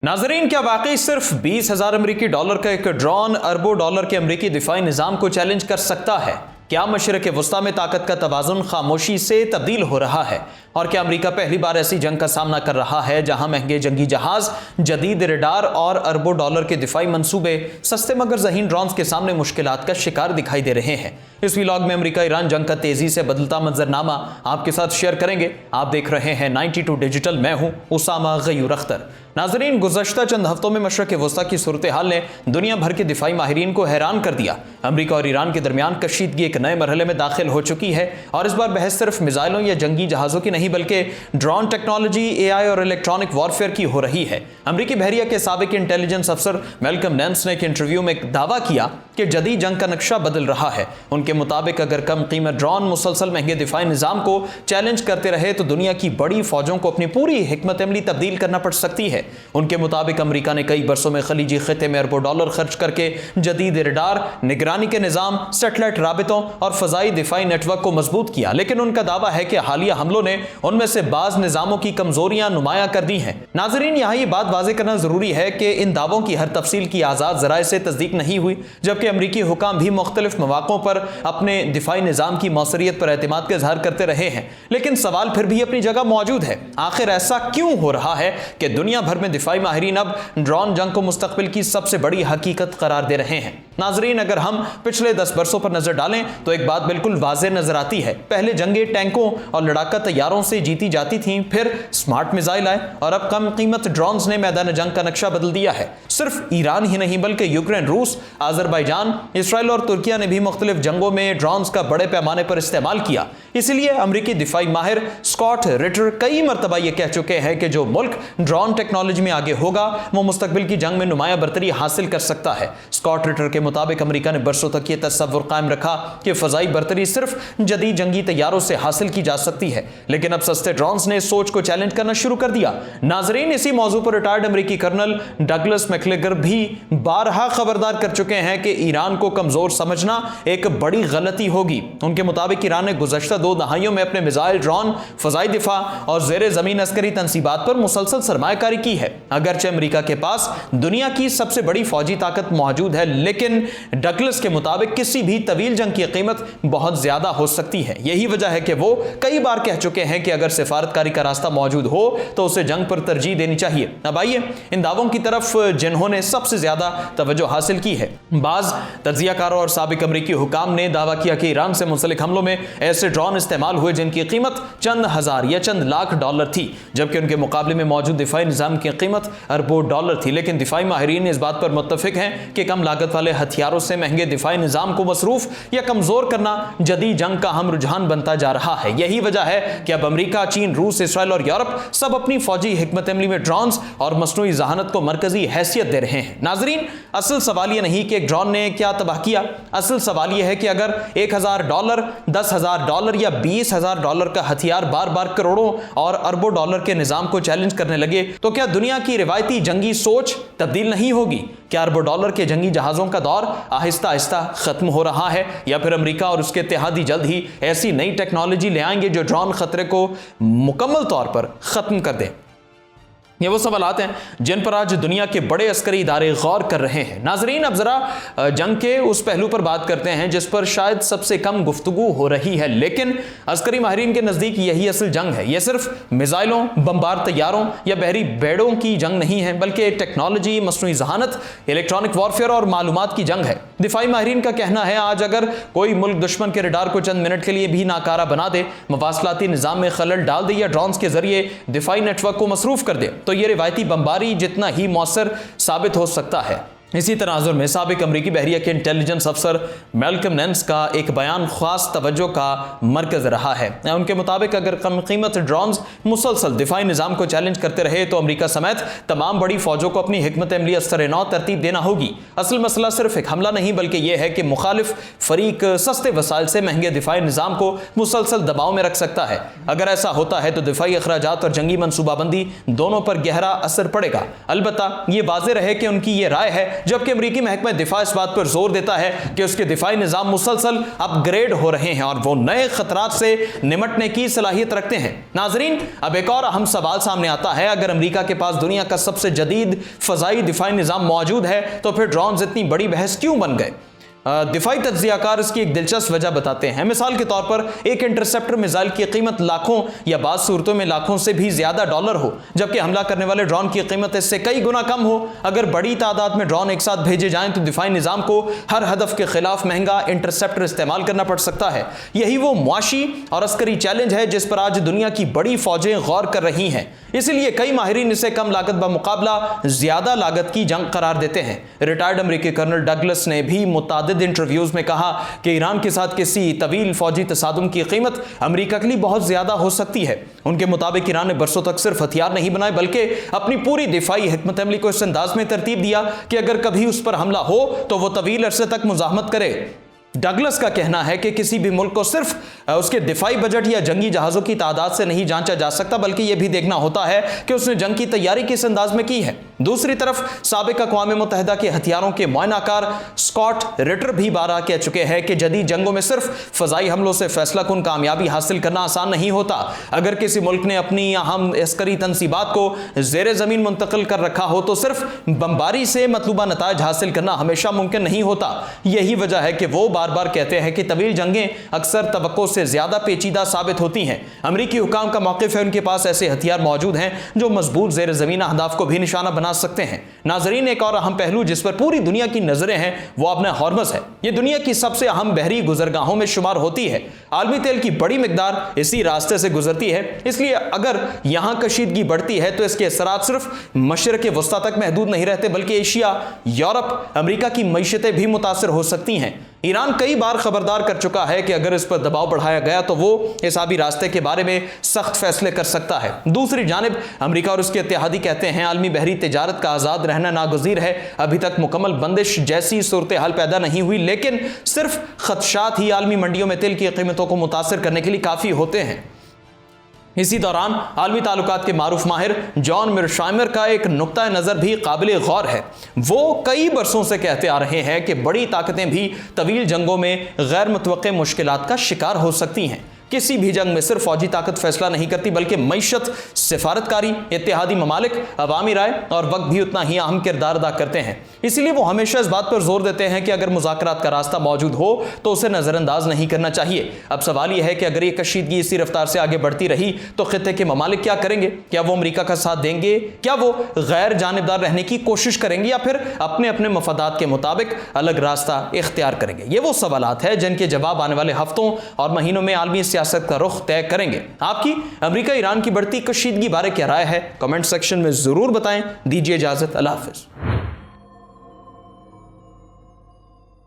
नाजरीन, क्या वाकई सिर्फ 20,000 अमरीकी डॉलर का एक ड्रोन अरबों डॉलर के अमरीकी दिफाई निज़ाम को चैलेंज कर सकता है? क्या मशरक़ वस्ता में ताकत का तवाज़ुन खामोशी से तब्दील हो रहा है? और क्या अमरीका पहली बार ऐसी जंग का सामना कर रहा है जहां महंगे जंगी जहाज, जदीद रडार और अरबों डॉलर के दिफाई मंसूबे सस्ते मगर ज़हीन ड्रोन्स के सामने मुश्किलात का शिकार दिखाई दे रहे हैं? इस व्लॉग में अमरीका ईरान जंग का तेजी से बदलता मंजरनामा आपके साथ शेयर करेंगे। आप देख रहे हैं 92 डिजिटल। मैं हूं उसामा गयूर अख्तर। नाजरीन, गुज़श्ता चंद हफ्तों में मशरक़ वस्ता की सूरत हाल ने दुनिया भर के दिफाई माहिरीन को हैरान कर दिया। अमरीका और ईरान के दरमियान कशीदगी एक नए मरहले में दाखिल हो चुकी है और इस बार बहस सिर्फ मिसाइलों या जंगी जहाज़ों की नहीं बल्कि ड्रोन टेक्नोलॉजी, AI और इलेक्ट्रॉनिक वॉरफेयर की हो रही है। अमरीकी बहरिया के साबिक इंटेलिजेंस अफसर मैल्कम नैन्स ने एक इंटरव्यू में दावा किया कि जदीद जंग का नक्शा बदल रहा है। उनके मुताबिक अगर कम कीमत ड्रोन मुसलसल महंगे दिफाई निज़ाम को चैलेंज करते रहे तो दुनिया की बड़ी फौजों को अपनी पूरी हिकमत अमली तब्दील करना पड़ सकती है। उनके मुताबिक अमरीका ने कई बरसों में खलीजी खिते में अरबों डॉलर खर्च करके जदीद रडार, निगरानी के निज़ाम, सेटेलाइट राबितों और फजाई दिफाई नेटवर्क को मजबूत किया, लेकिन उनका दावा है कि हालिया हमलों ने उनमें से बाज निज़ामों की कमजोरियां नुमाया कर दी हैं। नाजरीन, यहाँ ये बात वाज़ेह करना जरूरी है कि इन दावों की हर तफसील की आज़ाद ज़राए से तस्दीक नहीं हुई, जबकि अमरीकी हुकाम भी मुख्तलिफ मौक़ों पर अपने दिफाई निज़ाम की मौसरियत पर एतमाद का इजहार करते रहे हैं। लेकिन सवाल फिर भी अपनी जगह मौजूद है, आखिर ऐसा क्यों हो रहा है कि दुनिया भर में दिफाई माहिरीन अब ड्रोन जंग को मुस्तकबिल की सबसे बड़ी हकीकत करार दे रहे हैं? नाजरीन, अगर हम पिछले 10 बरसों पर नजर डालें तो एक बात बिल्कुल वाज़ेह नजर आती है। पहले जंगे टैंकों और लड़ाका तैयारों से जीती जाती थीं, फिर स्मार्ट मिसाइल आए और अब कम कीमत ड्रोन्स ने मैदान जंग का नक्शा बदल दिया है। सिर्फ ईरान ही नहीं बल्कि यूक्रेन, रूस, अजरबैजान, इसराइल और तुर्किया ने भी मुख्तलिफ जंगों में ड्रोन्स का बड़े पैमाने पर इस्तेमाल किया। इसलिए अमरीकी दिफाई माहिर स्कॉट रिटर कई मरतबा ये कह चुके हैं कि जो मुल्क ड्रोन टेक्नोलॉजी में आगे होगा वो मुस्तकबिल की जंग में नुमाया बरतरी हासिल कर सकता है। स्कॉट रिटर के मुताबिक अमरीका ने बरसों तक ये तस्वुर कायम रखा कि फजाई बरतरी सिर्फ जदीद जंगी तैयारों से हासिल की जा सकती है, लेकिन अब सस्ते ड्रोन्स ने इस सोच को चैलेंज करना शुरू कर दिया। नाजरीन, इसी मौजू पर रिटायर्ड अमरीकी कर्नल डगलस मैकग्रेगर भी बारहा खबरदार कर चुके हैं कि ईरान को कमजोर समझना एक बड़ी गलती होगी। उनके मुताबिक ईरान ने गुज़श्ता 2 दहाइयों में अपने मिसाइल, ड्रोन, फजाई दिफा और ज़ेरे ज़मीन अस्करी तनसीबात पर मुसलसल सरमायाकारी की है। अगरचे अमरीका के पास दुनिया की सबसे बड़ी फौजी ताकत मौजूद है, लेकिन डगलस के मुताबिक किसी भी तवील जंग की कीमत बहुत ज्यादा हो सकती है। यही वजह है कि वो कई बार कह चुके हैं कि अगर सिफारतकारी का रास्ता मौजूद हो तो उसे जंग पर तरजीह देनी चाहिए। अब आइए इन दावों की तरफ जिन्होंने सबसे ज्यादा तवज्जो हासिल की है। बाज तज्जियाकारों और साबिक अमरीकी हुकाम ने दावा किया कि ईरान से मुंसलिक हमलों में ऐसे ड्रोन इस्तेमाल हुए जिनकी कीमत चंद हजार या चंद लाख डॉलर थी, जबकि उनके मुकाबले में मौजूद दिफाई निज़ाम की कीमत अरबों डॉलर थी। लेकिन दिफाई माहिरीन इस बात पर मुत्तफिक हैं कि कम लागत वाले हथियारों से महंगे दिफाई निज़ाम को मसरूफ या कमजोर करना जदीद जंग का अहम रुझान बनता जा रहा है। यही वजह है कि अब अमरीका, चीन, रूस, इसराइल और यूरोप सब अपनी फौजी हिकमत अमली में ड्रोन्स और मसनूई जहानत को मरकजी हैसियत दे रहे हैं। नाजरीन, असल सवाल यह नहीं कि एक ड्रोन ने क्या तबाह किया, असल सवाल यह है कि अगर $1,000, $10,000 या $20,000 का हथियार बार बार करोड़ों और अरबों डॉलर के निज़ाम को चैलेंज करने लगे तो क्या दुनिया की रिवायती जंगी सोच तब्दील नहीं होगी? क्या अरबों डॉलर के जंगी जहाज़ों का दौर आहिस्ता आहिस्ता खत्म हो रहा है, या फिर अमेरिका और उसके इत्तेहादी जल्द ही ऐसी नई टेक्नोलॉजी ले आएंगे जो ड्रोन खतरे को मुकम्मल तौर पर खत्म कर दे? ये वो सवालात हैं जिन पर आज दुनिया के बड़े अस्करी इदारे गौर कर रहे हैं। नाजरीन, अब जरा जंग के उस पहलू पर बात करते हैं जिस पर शायद सबसे कम गुफ्तगू हो रही है, लेकिन अस्करी माहिरीन के नज़दीक यही असल जंग है। यह सिर्फ मिसाइलों, बमबार तैयारों या बहरी बेड़ों की जंग नहीं है, बल्कि टेक्नोलॉजी, मसनूई जहानत, इलेक्ट्रॉनिक वॉरफेयर और मालूमात की जंग है। दिफाई माहिरीन का कहना है आज अगर कोई मुल्क दुश्मन के रडार को चंद मिनट के लिए भी नाकारा बना दे, मवासलाती निज़ाम में खलल डाल दे या ड्रोन्स के जरिए दिफाई नेटवर्क को मसरूफ कर दे तो ये रिवायती बमबारी जितना ही मौसर साबित हो सकता है। इसी तनाजुर में साबिक अमरीकी बहरिया के इंटेलिजेंस अफसर मैल्कम नैन्स का एक बयान खास तवज्जो का मरकज रहा है। उनके मुताबिक अगर कम कीमत ड्रोन्स मुसलसल दिफाई निज़ाम को चैलेंज करते रहे तो अमरीका समेत तमाम बड़ी फौजों को अपनी हिकमत अमली असर नौ तरतीब देना होगी। असल मसला सिर्फ एक हमला नहीं बल्कि यह है कि मुखालिफ फरीक सस्ते वसाइल से महंगे दिफाई निज़ाम को मुसलसल दबाव में रख सकता है। अगर ऐसा होता है तो दिफाई अखराजात और जंगी मनसूबाबंदी दोनों पर गहरा असर पड़ेगा। अलबत्ता ये वाज़ेह रहे कि उनकी ये राय है जबकि अमेरिकी महकमा दिफा इस बात पर जोर देता है कि उसके दिफाई निजाम मुसलसल अपग्रेड हो रहे हैं और वो नए खतरात से निमटने की सलाहियत रखते हैं। नाजरीन, अब एक और अहम सवाल सामने आता है, अगर अमेरिका के पास दुनिया का सबसे जदीद फजाई दिफाई निजाम मौजूद है तो फिर ड्रोन इतनी बड़ी बहस क्यों बन गए? दिफाई तज्जियाकार इसकी एक दिलचस्प वजह बताते हैं। मिसाल के तौर पर एक इंटरसेप्टर मिसाइल की कीमत लाखों या बाज़ सूरतों में लाखों से भी ज्यादा डॉलर हो, जबकि हमला करने वाले ड्रोन की कीमत इससे कई गुना कम हो। अगर बड़ी तादाद में ड्रोन एक साथ भेजे जाएं तो दिफाई निजाम को हर हदफ के खिलाफ महंगा इंटरसेप्टर इस्तेमाल करना पड़ सकता है। यही वो मुआशी और अस्करी चैलेंज है जिस पर आज दुनिया की बड़ी फौजें गौर कर रही हैं। इसलिए कई माहिरीन इसे कम लागत बमुकाबला ज्यादा लागत की जंग करार देते हैं। रिटायर्ड अमेरिकी कर्नल डगलस ने भी मुतादिद इंटरव्यूज में कहा कि ईरान के साथ किसी तवील फौजी तसादुम की कीमत अमेरिका के लिए बहुत ज्यादा हो सकती है। उनके मुताबिक ईरान ने बरसों तक सिर्फ हथियार नहीं बनाए बल्कि अपनी पूरी दिफाई हिकमत अमली को इस अंदाज में तरतीब दिया कि अगर कभी उस पर हमला हो तो वो तवील अरसे तक मुजाहमत करे। डगलस का कहना है कि किसी भी मुल्क को सिर्फ उसके दिफाई बजट या जंगी जहाज़ों की तादाद से नहीं जांचा जा सकता, बल्कि यह भी देखना होता है कि उसने जंग की तैयारी किस अंदाज में की है। दूसरी तरफ साबिक अक़वाम मुत्तहिदा के हथियारों के मुआयनाकार स्कॉट रिटर भी बारहा कह चुके हैं कि जदीद जंगों में सिर्फ फजाई हमलों से फैसला कुन कामयाबी हासिल करना आसान नहीं होता। अगर किसी मुल्क ने अपनी अहम अस्करी तनसीबात को ज़ेर ज़मीन मुंतकिल कर रखा हो तो सिर्फ बमबारी से मतलूबा नताइज हासिल करना हमेशा मुमकिन नहीं होता। यही वजह है कि वो बार बार कहते हैं कि तवील जंगें अक्सर तवक्को से ज्यादा पेचीदा साबित होती हैं। अमरीकी हुकाम का मौक़िफ़ है उनके पास ऐसे हथियार मौजूद हैं जो मजबूत ज़ेर ज़मीन अहदाफ को भी निशाना बना सकते हैं। नाजरीन, एक और अहम पहलू जिस पर पूरी दुनिया की नजरें हैं वो अपना हॉर्मज़ है। ये दुनिया की सबसे अहम बहरी गुजरगाहों में शुमार होती है। आलमी तेल की बड़ी मिकदार इसी रास्ते से गुजरती है, इसलिए अगर यहां कशीदगी बढ़ती है तो इसके असरात सिर्फ मशरिक़ वस्ता तक महदूद नहीं रहते बल्कि एशिया, यूरोप, अमेरिका की मईशतें भी मुतासर हो सकती हैं। ईरान कई बार खबरदार कर चुका है कि अगर इस पर दबाव बढ़ाया गया तो वो इस आबी रास्ते के बारे में सख्त फैसले कर सकता है। दूसरी जानिब अमेरिका और उसके इत्तेहादी कहते हैं आलमी बहरी तिजारत का आज़ाद रहना नागुज़ीर है। अभी तक मुकम्मल बंदिश जैसी सूरत हाल पैदा नहीं हुई, लेकिन सिर्फ खदशात ही आलमी मंडियों में तेल की कीमतों को मुतासर करने के लिए काफ़ी होते हैं। इसी दौरान आलमी ताल्लुकात के मारूफ माहिर जॉन मिरशाइमर का एक नुक्ता नज़र भी काबिल गौर है। वो कई बरसों से कहते आ रहे हैं कि बड़ी ताकतें भी तवील जंगों में गैर मुतवक्के मुश्किलात का शिकार हो सकती हैं। किसी भी जंग में सिर्फ फौजी ताकत फैसला नहीं करती बल्कि मईशत, सिफारतकारी, इत्तेहादी ममालिक, अवामी राय और वक्त भी उतना ही अहम किरदार अदा करते हैं। इसीलिए वो हमेशा इस बात पर जोर देते हैं कि अगर मुज़ाकरात का रास्ता मौजूद हो तो उसे नज़रअंदाज नहीं करना चाहिए। अब सवाल यह है कि अगर ये कशीदगी इसी रफ्तार से आगे बढ़ती रही तो खित्ते के ममालिक क्या करेंगे? क्या वो अमेरिका का साथ देंगे? क्या वो गैर जानिबदार रहने की कोशिश करेंगे या फिर अपने अपने मफादात के मुताबिक अलग रास्ता इख्तियार करेंगे? ये वो सवालात हैं जिनके जवाब आने वाले हफ्तों और महीनों में आलमी सियासत का रुख तय करेंगे। आपकी अमेरिका ईरान की बढ़ती कशीदगी बारे क्या राय है? कमेंट सेक्शन में जरूर बताएं। दीजिए इजाजत। अल्लाह हाफिज।